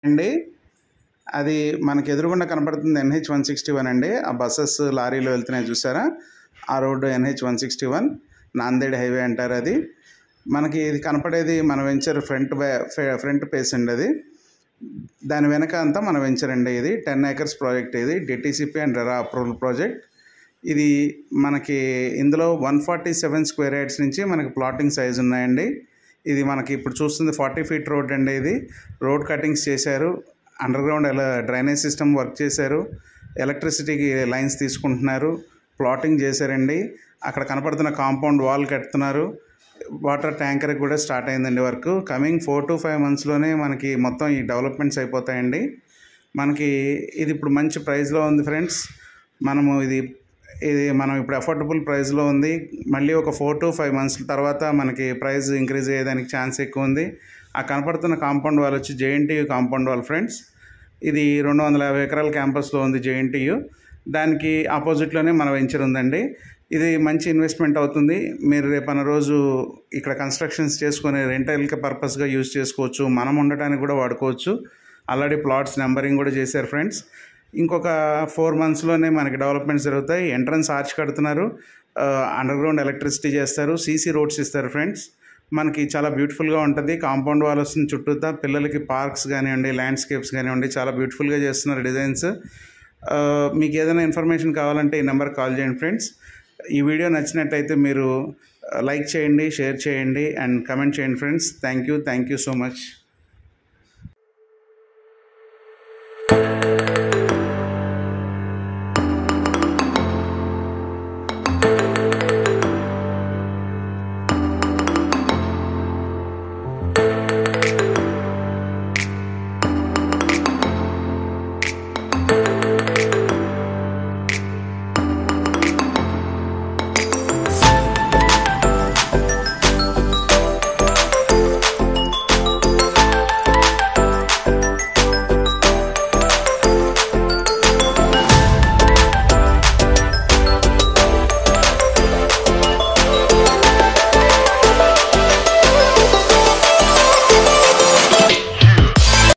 అండి అది మనకి ఎదురుగుండా కనపడుతుంది NH-161 అండి. ఆ బస్సెస్ లారీలు వెళ్తున్నాయి చూసారా, ఆ రోడ్డు NH-161 నాందేడ్ హైవే అంటారు. అది మనకి ఇది కనపడేది మన వెంచర్ ఫ్రంట్ పేస్ అండి. అది దాని వెనక అంతా మన వెంచర్ అండి. ఇది 10 acres ప్రాజెక్ట్. ఇది DTCP and RERA approval project. ఇది మనకి ఇందులో 147 square yards నుంచి మనకి ప్లాటింగ్ సైజ్ ఉన్నాయండి. ఇది మనకి ఇప్పుడు చూస్తుంది 40 feet రోడ్ అండి. ఇది రోడ్ కటింగ్స్ చేశారు, under ground drainage system work చేశారు, ఎలక్ట్రిసిటీకి లైన్స్ తీసుకుంటున్నారు, ప్లాటింగ్ చేశారండి. అక్కడ కనపడుతున్న కాంపౌండ్ వాల్ కడుతున్నారు, వాటర్ ట్యాంకర్ కూడా స్టార్ట్ అయిందండి వర్క్. కమింగ్ 4 to 5 monthsలోనే మనకి మొత్తం ఈ డెవలప్మెంట్స్ అయిపోతాయండి. మనకి ఇది ఇప్పుడు మంచి ప్రైస్లో ఉంది ఫ్రెండ్స్. ఇది మనం ఇప్పుడు అఫోర్డబుల్ ప్రైస్లో ఉంది. మళ్ళీ ఒక 4 to 5 months తర్వాత మనకి ప్రైస్ ఇంక్రీజ్ అయ్యేదానికి ఛాన్స్ ఎక్కువ ఉంది. ఆ కనపడుతున్న కాంపౌండ్ వాల్ వచ్చి JNTU కాంపౌండ్ వాల్ ఫ్రెండ్స్. ఇది 250 acres క్యాంపస్లో ఉంది JNTU. దానికి ఆపోజిట్లోనే మన వెంచర్ ఉందండి. ఇది మంచి ఇన్వెస్ట్మెంట్ అవుతుంది. మీరు రేపన్న రోజు ఇక్కడ కన్స్ట్రక్షన్స్ చేసుకొని రెంటల్కి పర్పస్గా యూజ్ చేసుకోవచ్చు, మనం ఉండటానికి కూడా వాడుకోవచ్చు. ఆల్రెడీ ప్లాట్స్ నెంబరింగ్ కూడా చేశారు ఫ్రెండ్స్. ఇంకొక 4 monthsలోనే మనకి డెవలప్మెంట్స్ జరుగుతాయి. ఎంట్రన్స్ ఆర్చ్ కడుతున్నారు, అండర్ గ్రౌండ్ ఎలక్ట్రిసిటీ చేస్తారు, CC రోడ్స్ ఇస్తారు ఫ్రెండ్స్. మనకి చాలా బ్యూటిఫుల్గా ఉంటుంది. కాంపౌండ్ వాల్ వస్తుంది చుట్టూతా. పిల్లలకి పార్క్స్ కానివ్వండి, ల్యాండ్స్కేప్స్ కానివ్వండి, చాలా బ్యూటిఫుల్గా చేస్తున్నారు డిజైన్స్. మీకు ఏదైనా ఇన్ఫర్మేషన్ కావాలంటే ఈ నెంబర్కి కాల్ చేయండి ఫ్రెండ్స్. ఈ వీడియో నచ్చినట్టయితే మీరు లైక్ చేయండి, షేర్ చేయండి అండ్ కమెంట్ చేయండి friends. Thank you so much.